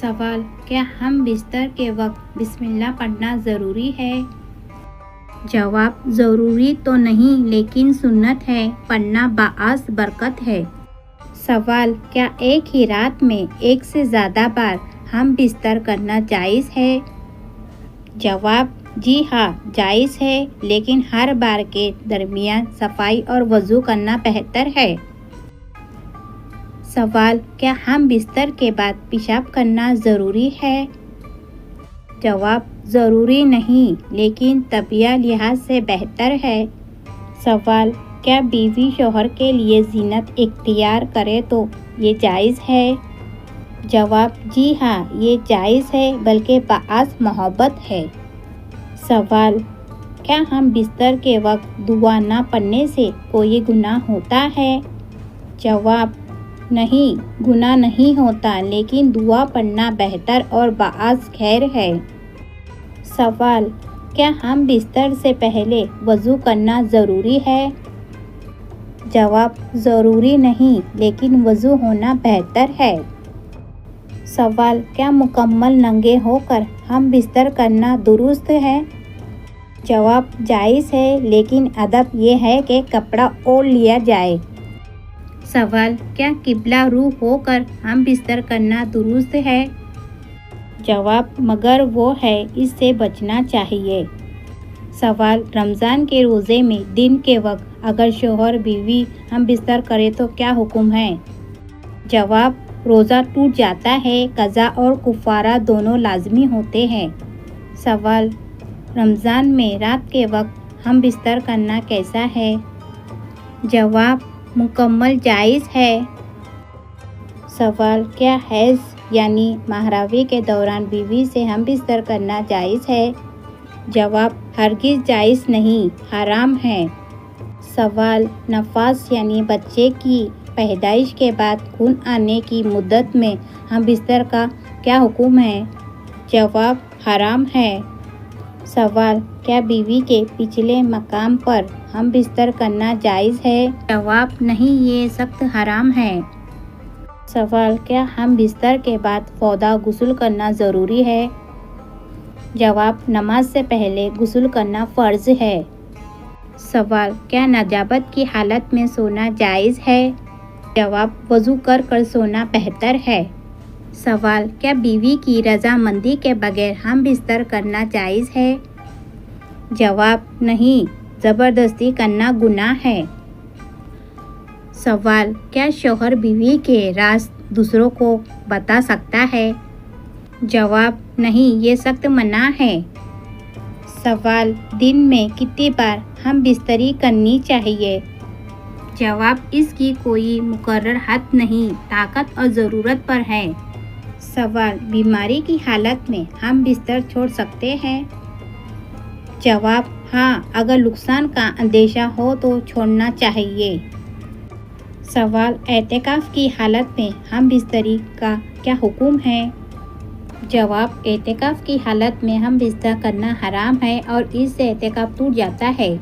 سوال: کیا ہم بستر کے وقت بسم اللہ پڑھنا ضروری ہے؟ جواب: ضروری تو نہیں لیکن سنت ہے، پڑھنا باعث برکت ہے۔ سوال: کیا ایک ہی رات میں ایک سے زیادہ بار ہم بستر کرنا جائز ہے؟ جواب: جی ہاں، جائز ہے، لیکن ہر بار کے درمیان صفائی اور وضو کرنا بہتر ہے۔ سوال: کیا ہم بستر کے بعد پیشاب کرنا ضروری ہے؟ جواب: ضروری نہیں، لیکن طبیعی لحاظ سے بہتر ہے۔ سوال: کیا بیوی شوہر کے لیے زینت اختیار کرے تو یہ جائز ہے؟ جواب: جی ہاں، یہ جائز ہے، بلکہ باعث محبت ہے۔ سوال: کیا ہم بستر کے وقت دعا نہ پڑھنے سے کوئی گناہ ہوتا ہے؟ جواب: نہیں، گناہ نہیں ہوتا، لیکن دعا پڑھنا بہتر اور باعث خیر ہے۔ سوال: کیا ہم بستر سے پہلے وضو کرنا ضروری ہے؟ جواب: ضروری نہیں، لیکن وضو ہونا بہتر ہے۔ سوال: کیا مکمل ننگے ہو کر ہم بستر کرنا درست ہے؟ جواب: جائز ہے، لیکن ادب یہ ہے کہ کپڑا اوڑھ لیا جائے۔ سوال: کیا قبلہ رو ہو کر ہم بستر کرنا درست ہے؟ جواب: مگر وہ ہے، اس سے بچنا چاہیے۔ سوال: رمضان کے روزے میں دن کے وقت اگر شوہر بیوی ہم بستر کرے تو کیا حکم ہے؟ جواب: روزہ ٹوٹ جاتا ہے، قضا اور کفارہ دونوں لازمی ہوتے ہیں۔ سوال: رمضان میں رات کے وقت ہم بستر کرنا کیسا ہے؟ جواب: مکمل جائز ہے۔ سوال: کیا حیض یعنی ماہروی کے دوران بیوی سے ہم بستر کرنا جائز ہے؟ جواب: ہرگز جائز نہیں، حرام ہے۔ سوال: نفاس یعنی بچے کی پیدائش کے بعد خون آنے کی مدت میں ہم بستر کا کیا حکم ہے؟ جواب: حرام ہے۔ سوال: کیا بیوی کے پچھلے مقام پر ہم بستر کرنا جائز ہے؟ جواب: نہیں، یہ سخت حرام ہے۔ سوال: کیا ہم بستر کے بعد فوراً غسل کرنا ضروری ہے؟ جواب: نماز سے پہلے غسل کرنا فرض ہے۔ سوال: کیا نجابت کی حالت میں سونا جائز ہے؟ جواب: وضو کر کر سونا بہتر ہے۔ سوال: کیا بیوی کی رضامندی کے بغیر ہم بستر کرنا جائز ہے؟ جواب: نہیں، زبردستی کرنا گناہ ہے۔ سوال: کیا شوہر بیوی کے راز دوسروں کو بتا سکتا ہے؟ جواب: نہیں، یہ سخت منع ہے۔ سوال: دن میں کتنی بار ہم بستری کرنی چاہیے؟ جواب: اس کی کوئی مقرر حد نہیں، طاقت اور ضرورت پر ہے۔ سوال: بیماری کی حالت میں ہم بستر چھوڑ سکتے ہیں؟ جواب: ہاں، اگر نقصان کا اندیشہ ہو تو چھوڑنا چاہیے۔ سوال: اعتکاف کی حالت میں ہم بستری کا کیا حکم ہے؟ جواب: اعتکاف کی حالت میں ہم بستر کرنا حرام ہے اور اس سے اعتکاف ٹوٹ جاتا ہے۔